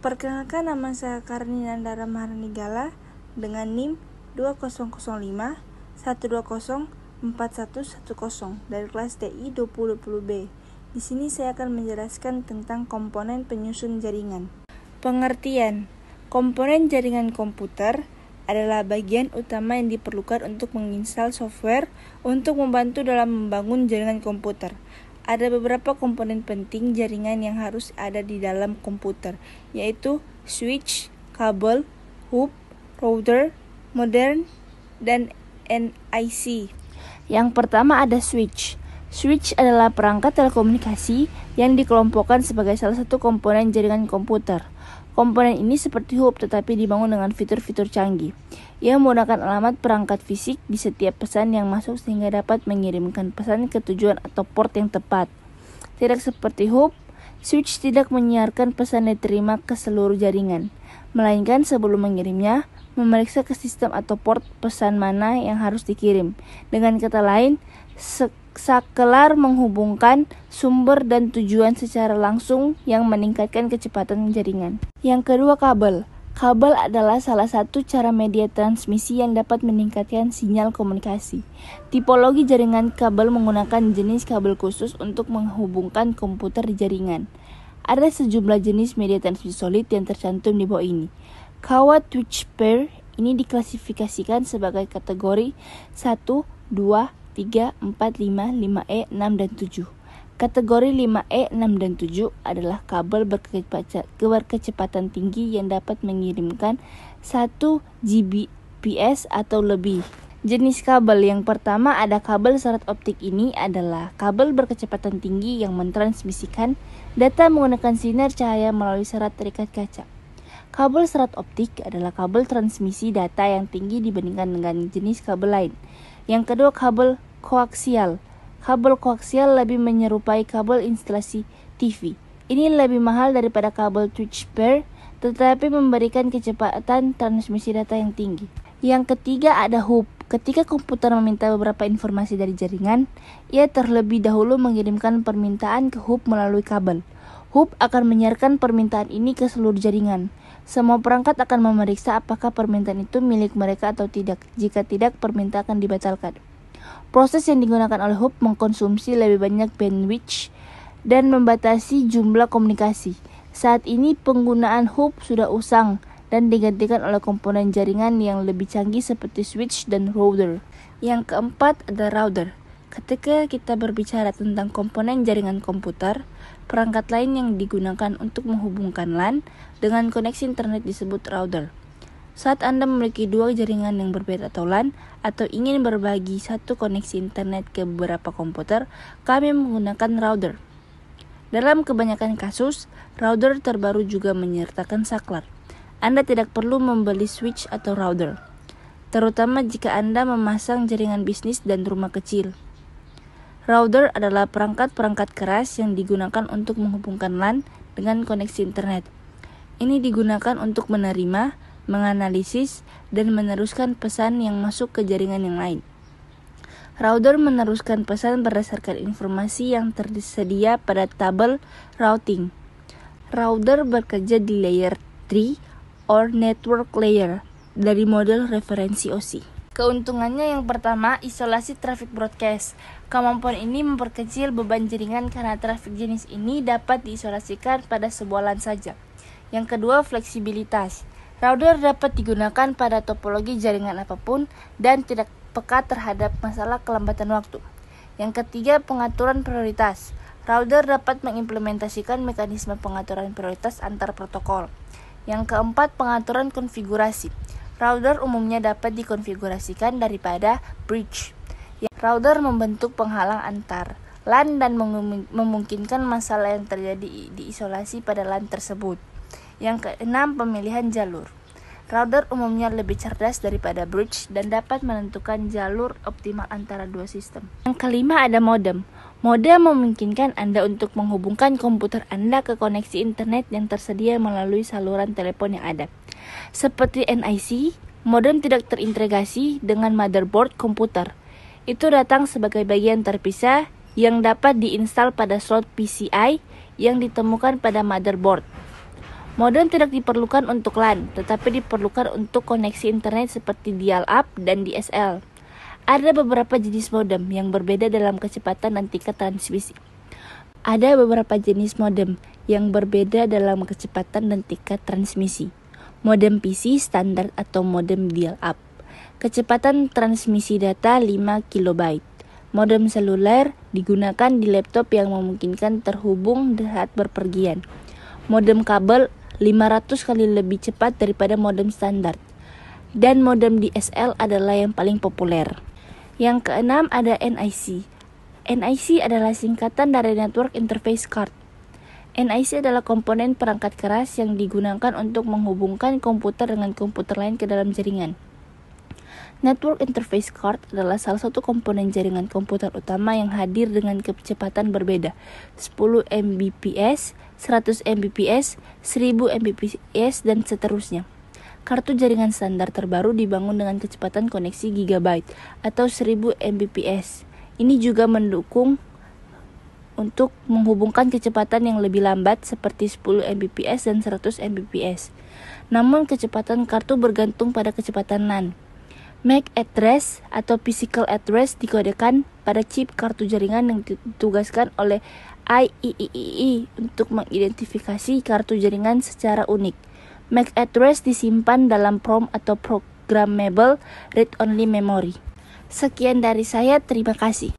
Perkenalkan, nama saya Karni Nandara Maharanigala dengan NIM 2005-120-4110 dari kelas TI 2020B. Di sini saya akan menjelaskan tentang komponen penyusun jaringan. Pengertian: komponen jaringan komputer adalah bagian utama yang diperlukan untuk menginstal software untuk membantu dalam membangun jaringan komputer. Ada beberapa komponen penting jaringan yang harus ada di dalam komputer, yaitu switch, kabel, hub, router, modem, dan NIC. Yang pertama ada switch. Switch adalah perangkat telekomunikasi yang dikelompokkan sebagai salah satu komponen jaringan komputer. Komponen ini seperti hub tetapi dibangun dengan fitur-fitur canggih. Ia menggunakan alamat perangkat fisik di setiap pesan yang masuk sehingga dapat mengirimkan pesan ke tujuan atau port yang tepat. Tidak seperti hub, switch tidak menyiarkan pesan diterima ke seluruh jaringan, melainkan sebelum mengirimnya, memeriksa ke sistem atau port pesan mana yang harus dikirim. Dengan kata lain, sakelar menghubungkan sumber dan tujuan secara langsung yang meningkatkan kecepatan jaringan. Yang kedua, kabel. Kabel adalah salah satu cara media transmisi yang dapat meningkatkan sinyal komunikasi. Tipologi jaringan kabel menggunakan jenis kabel khusus untuk menghubungkan komputer di jaringan. Ada sejumlah jenis media transmisi solid yang tercantum di bawah ini. Kawat switch pair ini diklasifikasikan sebagai kategori 1, 2, 3, 4, 5, 5E, 6, dan 7. Kategori 5E, 6, dan 7 adalah kabel berkecepatan tinggi yang dapat mengirimkan 1 Gbps atau lebih. Jenis kabel yang pertama ada kabel serat optik. Ini adalah kabel berkecepatan tinggi yang mentransmisikan data menggunakan sinar cahaya melalui serat terikat kaca. Kabel serat optik adalah kabel transmisi data yang tinggi dibandingkan dengan jenis kabel lain. Yang kedua, kabel koaksial. Kabel koaksial lebih menyerupai kabel instalasi TV. Ini lebih mahal daripada kabel switch pair, tetapi memberikan kecepatan transmisi data yang tinggi. Yang ketiga ada hub. Ketika komputer meminta beberapa informasi dari jaringan, ia terlebih dahulu mengirimkan permintaan ke hub melalui kabel. Hub akan menyiarkan permintaan ini ke seluruh jaringan. Semua perangkat akan memeriksa apakah permintaan itu milik mereka atau tidak. Jika tidak, permintaan akan dibatalkan. Proses yang digunakan oleh hub mengkonsumsi lebih banyak bandwidth dan membatasi jumlah komunikasi. Saat ini penggunaan hub sudah usang dan digantikan oleh komponen jaringan yang lebih canggih seperti switch dan router. Yang keempat ada router. Ketika kita berbicara tentang komponen jaringan komputer, perangkat lain yang digunakan untuk menghubungkan LAN dengan koneksi internet disebut router. Saat Anda memiliki dua jaringan yang berbeda atau LAN, atau ingin berbagi satu koneksi internet ke beberapa komputer, kami menggunakan router. Dalam kebanyakan kasus, router terbaru juga menyertakan saklar. Anda tidak perlu membeli switch atau router, terutama jika Anda memasang jaringan bisnis dan rumah kecil. Router adalah perangkat-perangkat keras yang digunakan untuk menghubungkan LAN dengan koneksi internet. Ini digunakan untuk menerima, menganalisis, dan meneruskan pesan yang masuk ke jaringan yang lain. Router meneruskan pesan berdasarkan informasi yang tersedia pada tabel routing. Router bekerja di layer 3 or network layer dari model referensi OSI. Keuntungannya yang pertama, isolasi traffic broadcast. Kemampuan ini memperkecil beban jaringan karena traffic jenis ini dapat diisolasikan pada sebuah LAN saja. Yang kedua, fleksibilitas. Router dapat digunakan pada topologi jaringan apapun dan tidak peka terhadap masalah kelambatan waktu. Yang ketiga, pengaturan prioritas. Router dapat mengimplementasikan mekanisme pengaturan prioritas antar protokol. Yang keempat, pengaturan konfigurasi. Router umumnya dapat dikonfigurasikan daripada bridge. Router membentuk penghalang antar LAN dan memungkinkan masalah yang terjadi diisolasi pada LAN tersebut. Yang keenam, pemilihan jalur. Router umumnya lebih cerdas daripada bridge dan dapat menentukan jalur optimal antara dua sistem. Yang kelima ada modem. Modem memungkinkan Anda untuk menghubungkan komputer Anda ke koneksi internet yang tersedia melalui saluran telepon yang ada. Seperti NIC, modem tidak terintegrasi dengan motherboard komputer. Itu datang sebagai bagian terpisah yang dapat diinstal pada slot PCI yang ditemukan pada motherboard. Modem tidak diperlukan untuk LAN, tetapi diperlukan untuk koneksi internet seperti dial-up dan DSL. Ada beberapa jenis modem yang berbeda dalam kecepatan dan tingkat transmisi. Ada beberapa jenis modem yang berbeda dalam kecepatan dan tingkat transmisi. Modem PC standar atau modem dial-up. Kecepatan transmisi data 5 KB. Modem seluler digunakan di laptop yang memungkinkan terhubung saat berpergian. Modem kabel 500 kali lebih cepat daripada modem standar. Dan modem DSL adalah yang paling populer. Yang keenam ada NIC. NIC adalah singkatan dari Network Interface Card. NIC adalah komponen perangkat keras yang digunakan untuk menghubungkan komputer dengan komputer lain ke dalam jaringan. Network Interface Card adalah salah satu komponen jaringan komputer utama yang hadir dengan kecepatan berbeda, 10 Mbps, 100 Mbps, 1000 Mbps, dan seterusnya. Kartu jaringan standar terbaru dibangun dengan kecepatan koneksi GB atau 1000 Mbps. Ini juga mendukung untuk menghubungkan kecepatan yang lebih lambat seperti 10 Mbps dan 100 Mbps. Namun kecepatan kartu bergantung pada kecepatan LAN. MAC address atau physical address dikodekan pada chip kartu jaringan yang ditugaskan oleh IEEE untuk mengidentifikasi kartu jaringan secara unik. MAC address disimpan dalam PROM atau Programmable Read Only Memory. Sekian dari saya, terima kasih.